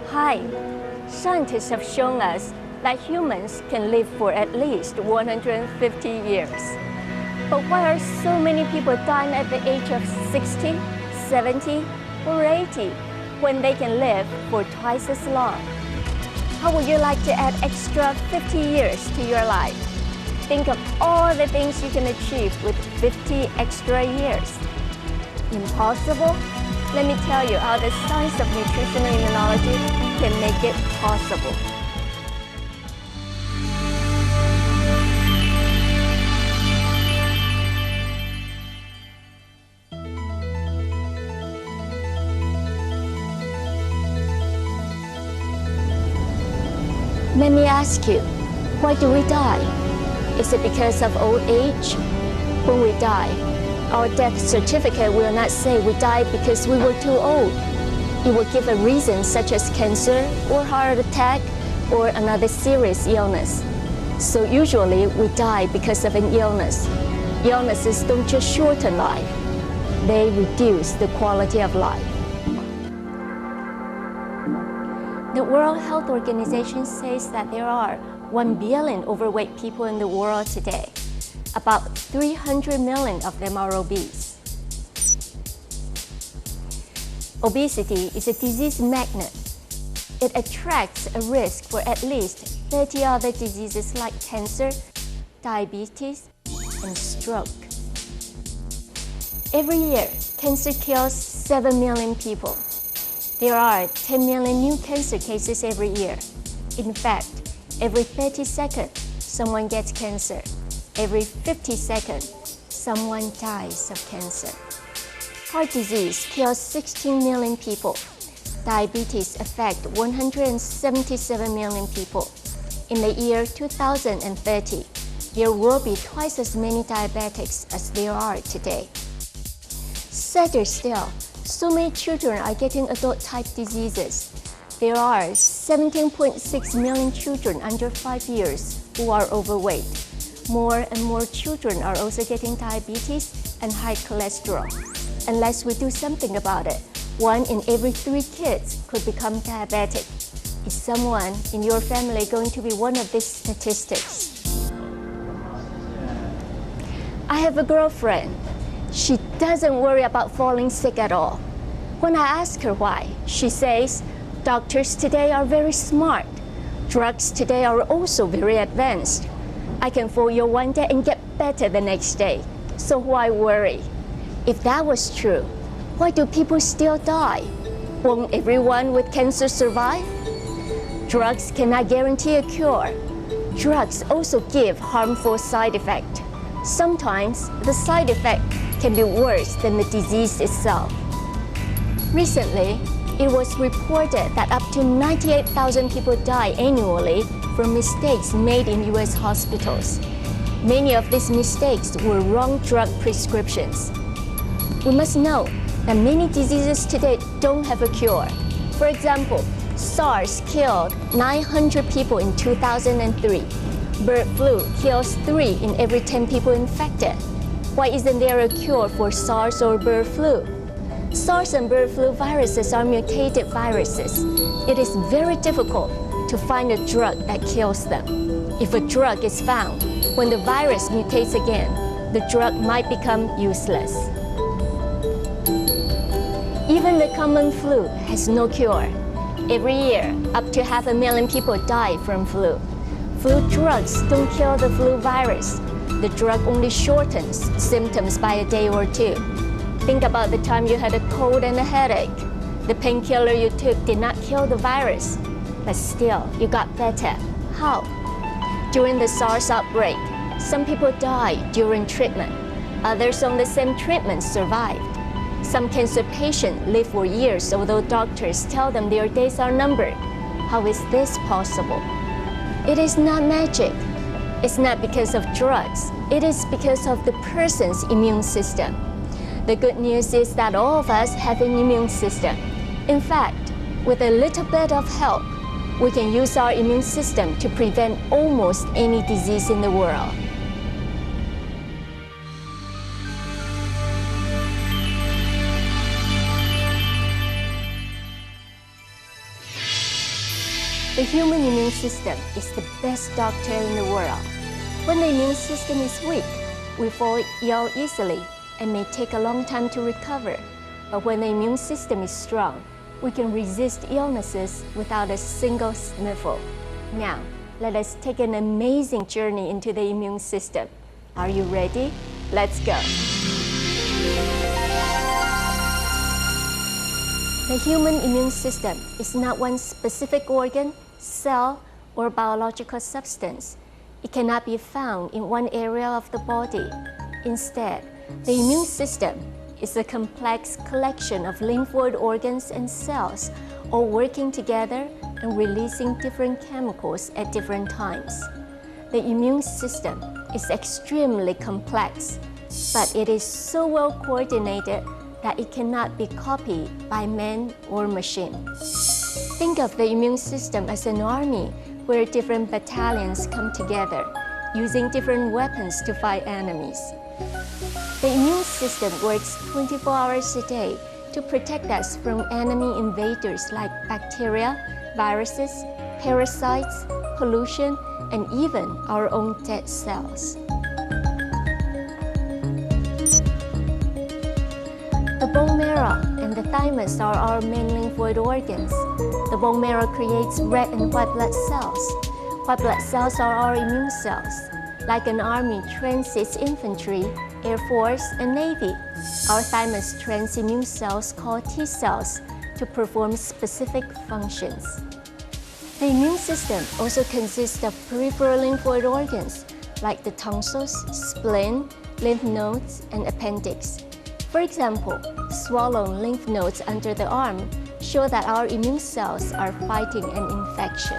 Hi, scientists have shown us that humans can live for at least 150 years. But why are so many people dying at the age of 60, 70, or 80 when they can live for twice as long? How would you like to add extra 50 years to your life? Think of all the things you can achieve with 50 extra years. Impossible? Let me tell you how the science of nutritional immunology can make it possible. Let me ask you, why do we die? Is it because of old age? When we die, our death certificate will not say we died because we were too old. It will give a reason such as cancer or heart attack or another serious illness. So usually we die because of an illness. Illnesses don't just shorten life, they reduce the quality of life. The World Health Organization says that there are 1 billion overweight people in the world today. About 300 million of them are obese. Obesity is a disease magnet. It attracts a risk for at least 30 other diseases like cancer, diabetes, and stroke. Every year, cancer kills 7 million people. There are 10 million new cancer cases every year. In fact, every 30 seconds, someone gets cancer. Every 50 seconds, someone dies of cancer. Heart disease kills 16 million people. Diabetes affects 177 million people. In the year 2030, there will be twice as many diabetics as there are today. Sadder still, so many children are getting adult-type diseases. There are 17.6 million children under 5 years who are overweight. More and more children are also getting diabetes and high cholesterol. Unless we do something about it, 1 in every 3 kids could become diabetic. Is someone in your family going to be one of these statistics? I have a girlfriend. She doesn't worry about falling sick at all. When I ask her why, she says, doctors today are very smart. Drugs today are also very advanced. I can fall ill one day and get better the next day. So why worry? If that was true, why do people still die? Won't everyone with cancer survive? Drugs cannot guarantee a cure. Drugs also give harmful side effects. Sometimes the side effect can be worse than the disease itself. Recently, it was reported that up to 98,000 people die annually from mistakes made in US hospitals. Many of these mistakes were wrong drug prescriptions. We must know that many diseases today don't have a cure. For example, SARS killed 900 people in 2003. Bird flu kills 3 in every 10 people infected. Why isn't there a cure for SARS or bird flu? SARS and bird flu viruses are mutated viruses. It is very difficult to find a drug that kills them. If a drug is found, when the virus mutates again, the drug might become useless. Even the common flu has no cure. Every year, up to 500,000 people die from flu. Flu drugs don't kill the flu virus. The drug only shortens symptoms by a day or 2. Think about the time you had a cold and a headache. The painkiller you took did not kill the virus, but still, you got better. How? During the SARS outbreak, some people died during treatment. Others on the same treatment survived. Some cancer patients live for years, although doctors tell them their days are numbered. How is this possible? It is not magic. It's not because of drugs. It is because of the person's immune system. The good news is that all of us have an immune system. In fact, with a little bit of help, we can use our immune system to prevent almost any disease in the world. The human immune system is the best doctor in the world. When the immune system is weak, we fall ill easily and may take a long time to recover. But when the immune system is strong, we can resist illnesses without a single sniffle. Now, let us take an amazing journey into the immune system. Are you ready? Let's go. The human immune system is not one specific organ, cell, or biological substance. It cannot be found in one area of the body. Instead, the immune system is a complex collection of lymphoid organs and cells, all working together and releasing different chemicals at different times. The immune system is extremely complex, but it is so well coordinated that it cannot be copied by man or machine. Think of the immune system as an army where different battalions come together, using different weapons to fight enemies. The immune system works 24 hours a day to protect us from enemy invaders like bacteria, viruses, parasites, pollution, and even our own dead cells. The bone marrow and the thymus are our main lymphoid organs. The bone marrow creates red and white blood cells. White blood cells are our immune cells. Like an army trains its infantry, Air Force, and Navy, our thymus trains immune cells called T cells to perform specific functions. The immune system also consists of peripheral lymphoid organs like the tonsils, spleen, lymph nodes, and appendix. For example, swollen lymph nodes under the arm show that our immune cells are fighting an infection.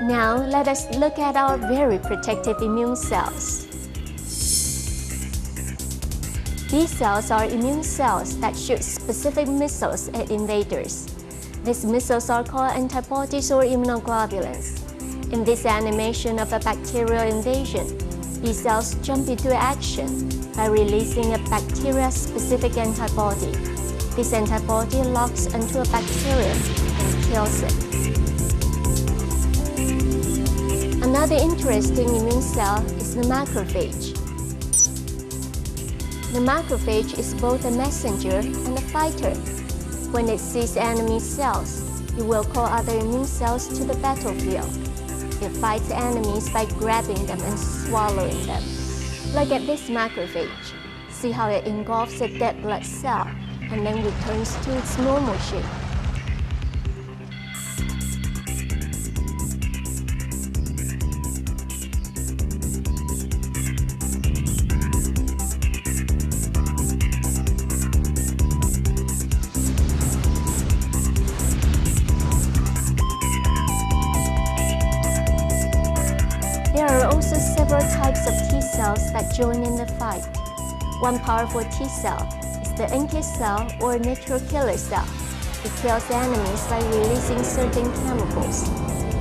Now, let us look at our very protective immune cells. These cells are immune cells that shoot specific missiles at invaders. These missiles are called antibodies or immunoglobulins. In this animation of a bacterial invasion, these cells jump into action by releasing a bacteria-specific antibody. This antibody locks onto a bacterium and kills it. Another interesting immune cell is the macrophage. The macrophage is both a messenger and a fighter. When it sees enemy cells, it will call other immune cells to the battlefield. It fights enemies by grabbing them and swallowing them. Look at this macrophage. See how it engulfs a dead blood cell and then returns to its normal shape. There are also several types of T cells that join in the fight. One powerful T cell is the NK cell or natural killer cell. It kills enemies by releasing certain chemicals.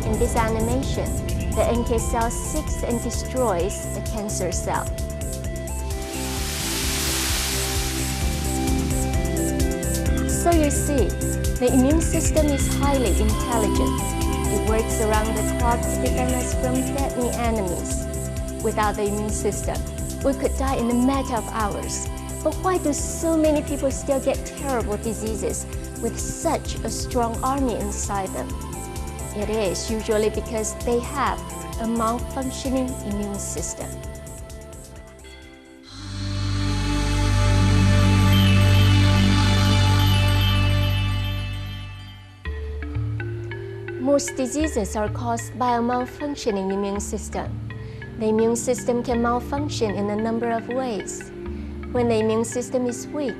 In this animation, the NK cell seeks and destroys the cancer cell. So you see, the immune system is highly intelligent. It works around the clock to defend us from deadly enemies. Without the immune system, we could die in a matter of hours. But why do so many people still get terrible diseases with such a strong army inside them? It is usually because they have a malfunctioning immune system. Most diseases are caused by a malfunctioning immune system. The immune system can malfunction in a number of ways. When the immune system is weak,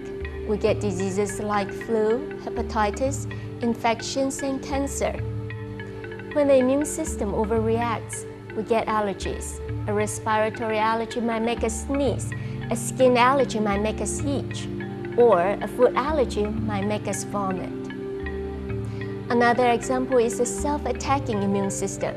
we get diseases like flu, hepatitis, infections, and cancer. When the immune system overreacts, we get allergies. A respiratory allergy might make us sneeze, a skin allergy might make us itch, or a food allergy might make us vomit. Another example is a self-attacking immune system.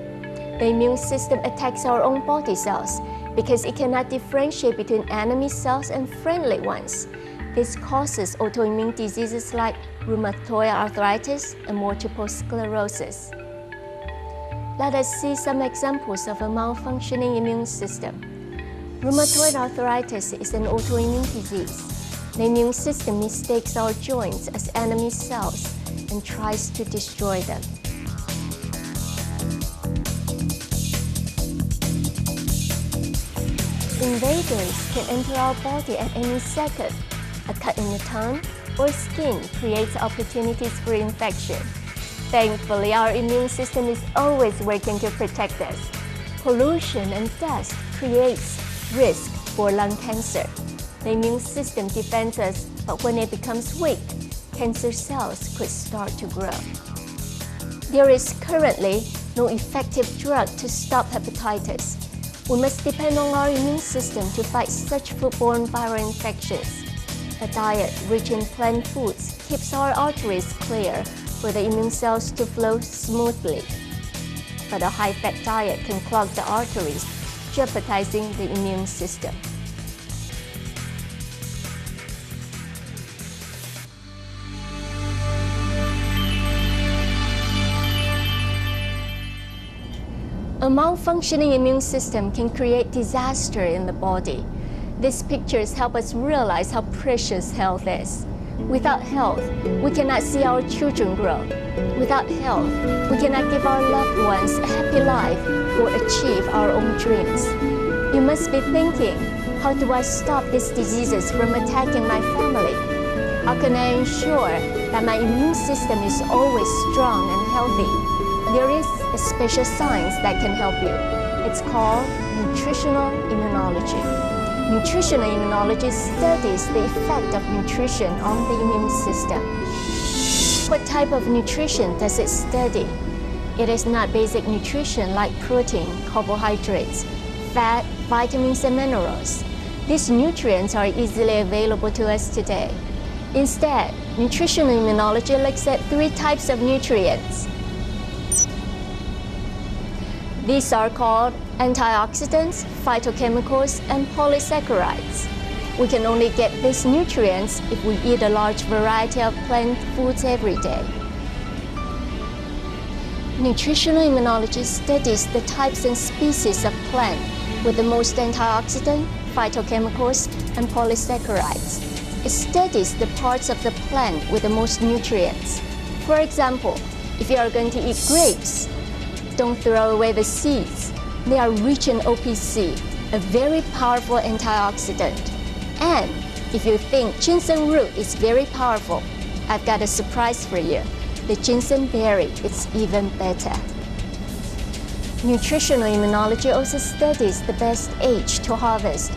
The immune system attacks our own body cells because it cannot differentiate between enemy cells and friendly ones. This causes autoimmune diseases like rheumatoid arthritis and multiple sclerosis. Let us see some examples of a malfunctioning immune system. Rheumatoid arthritis is an autoimmune disease. The immune system mistakes our joints as enemy cells and tries to destroy them. Invaders can enter our body at any second. A cut in the tongue or skin creates opportunities for infection. Thankfully, our immune system is always working to protect us. Pollution and dust creates risk for lung cancer. The immune system defends us, but when it becomes weak, cancer cells could start to grow. There is currently no effective drug to stop hepatitis. We must depend on our immune system to fight such foodborne viral infections. A diet rich in plant foods keeps our arteries clear for the immune cells to flow smoothly. But a high-fat diet can clog the arteries, jeopardizing the immune system. A malfunctioning immune system can create disaster in the body. These pictures help us realize how precious health is. Without health, we cannot see our children grow. Without health, we cannot give our loved ones a happy life or achieve our own dreams. You must be thinking, how do I stop these diseases from attacking my family? How can I ensure that my immune system is always strong and healthy? There is a special science that can help you. It's called Nutritional Immunology. Nutritional Immunology studies the effect of nutrition on the immune system. What type of nutrition does it study? It is not basic nutrition like protein, carbohydrates, fat, vitamins, and minerals. These nutrients are easily available to us today. Instead, Nutritional Immunology looks at 3 types of nutrients. These are called antioxidants, phytochemicals, and polysaccharides. We can only get these nutrients if we eat a large variety of plant foods every day. Nutritional Immunology studies the types and species of plant with the most antioxidant, phytochemicals, and polysaccharides. It studies the parts of the plant with the most nutrients. For example, if you are going to eat grapes, don't throw away the seeds. They are rich in OPC, a very powerful antioxidant. And if you think ginseng root is very powerful, I've got a surprise for you. The ginseng berry is even better. Nutritional Immunology also studies the best age to harvest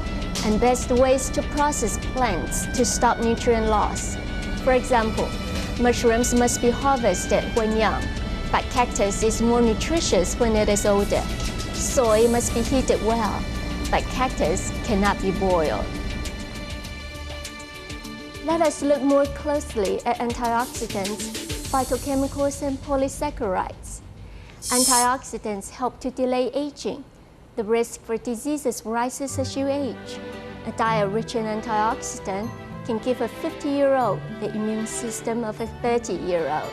and best ways to process plants to stop nutrient loss. For example, mushrooms must be harvested when young, but cactus is more nutritious when it is older. Soy must be heated well, but cactus cannot be boiled. Let us look more closely at antioxidants, phytochemicals, and polysaccharides. Antioxidants help to delay aging. The risk for diseases rises as you age. A diet rich in antioxidant can give a 50-year-old the immune system of a 30-year-old.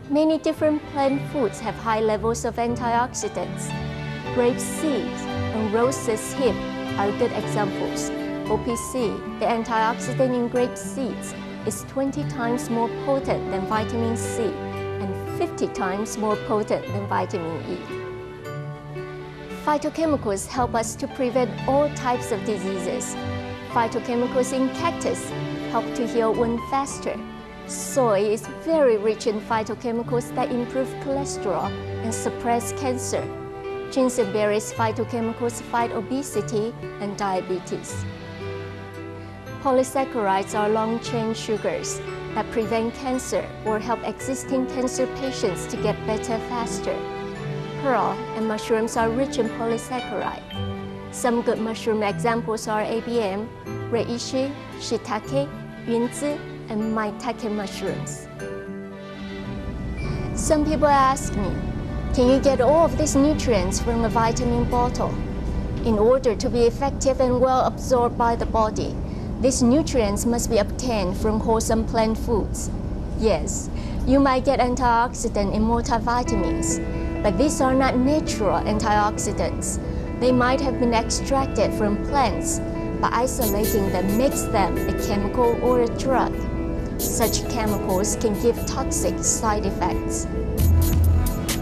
Many different plant foods have high levels of antioxidants. Grape seeds and roses hip are good examples. OPC, the antioxidant in grape seeds, is 20 times more potent than vitamin C and 50 times more potent than vitamin E. Phytochemicals help us to prevent all types of diseases. Phytochemicals in cactus help to heal wounds faster. Soy is very rich in phytochemicals that improve cholesterol and suppress cancer. Ginseng berries phytochemicals fight obesity and diabetes. Polysaccharides are long-chain sugars that prevent cancer or help existing cancer patients to get better faster. Pearl and mushrooms are rich in polysaccharide. Some good mushroom examples are ABM, reishi, shiitake, yunzi, and maitake mushrooms. Some people ask me, can you get all of these nutrients from a vitamin bottle? In order to be effective and well absorbed by the body, these nutrients must be obtained from wholesome plant foods. Yes, you might get antioxidant in multivitamins, but these are not natural antioxidants. They might have been extracted from plants, but isolating them makes them a chemical or a drug. Such chemicals can give toxic side effects.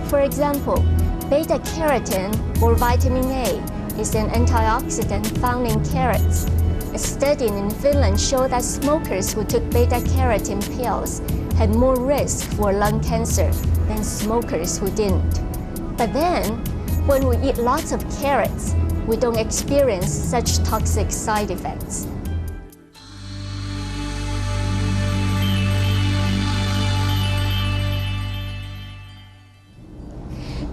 For example, beta-carotene or vitamin A is an antioxidant found in carrots. A study in Finland showed that smokers who took beta-carotene pills had more risk for lung cancer than smokers who didn't. But then, when we eat lots of carrots, we don't experience such toxic side effects.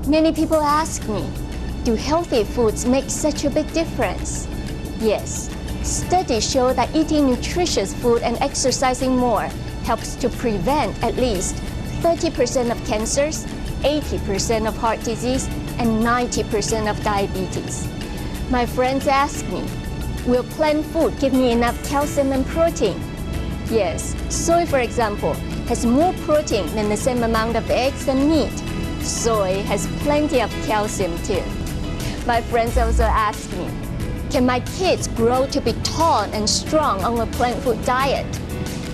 Many people ask me, do healthy foods make such a big difference? Yes, studies show that eating nutritious food and exercising more helps to prevent at least 30% of cancers, 80% of heart disease, and 90% of diabetes. My friends ask me, will plant food give me enough calcium and protein? Yes, soy, for example, has more protein than the same amount of eggs and meat. Soy has plenty of calcium too. My friends also ask me, can my kids grow to be tall and strong on a plant food diet?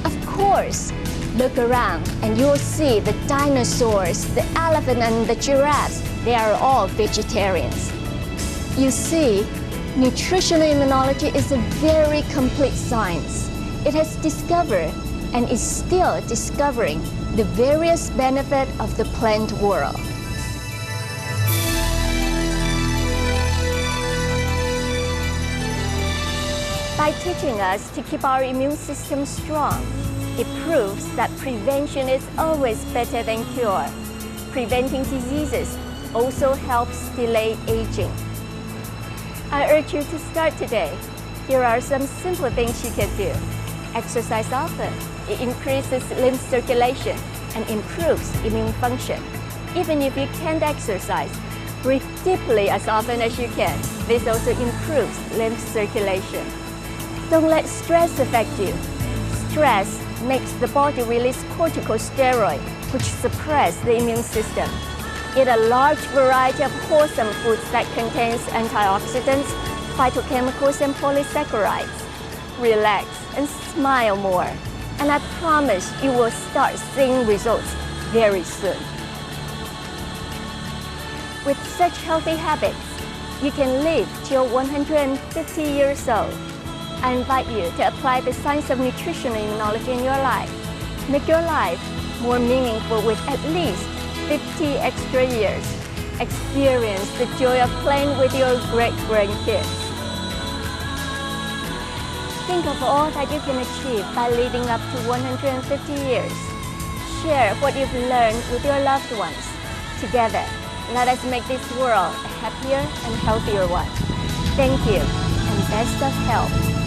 Of course. Look around and you'll see the dinosaurs, the elephant and the giraffes, they are all vegetarians. You see, nutritional immunology is a very complete science. It has discovered and is still discovering the various benefits of the plant world. By teaching us to keep our immune system strong, it proves that prevention is always better than cure. Preventing diseases also helps delay aging. I urge you to start today. Here are some simple things you can do. Exercise often. It increases lymph circulation and improves immune function. Even if you can't exercise, breathe deeply as often as you can. This also improves lymph circulation. Don't let stress affect you. Stress makes the body release corticosteroid, which suppress the immune system. Eat a large variety of wholesome foods that contains antioxidants, phytochemicals, and polysaccharides. Relax and smile more, and I promise you will start seeing results very soon. With such healthy habits, you can live till 150 years old. I invite you to apply the science of nutritional immunology in your life. Make your life more meaningful with at least 50 extra years. Experience the joy of playing with your great-grandkids. Think of all that you can achieve by living up to 150 years. Share what you've learned with your loved ones. Together, let us make this world a happier and healthier one. Thank you, and best of health.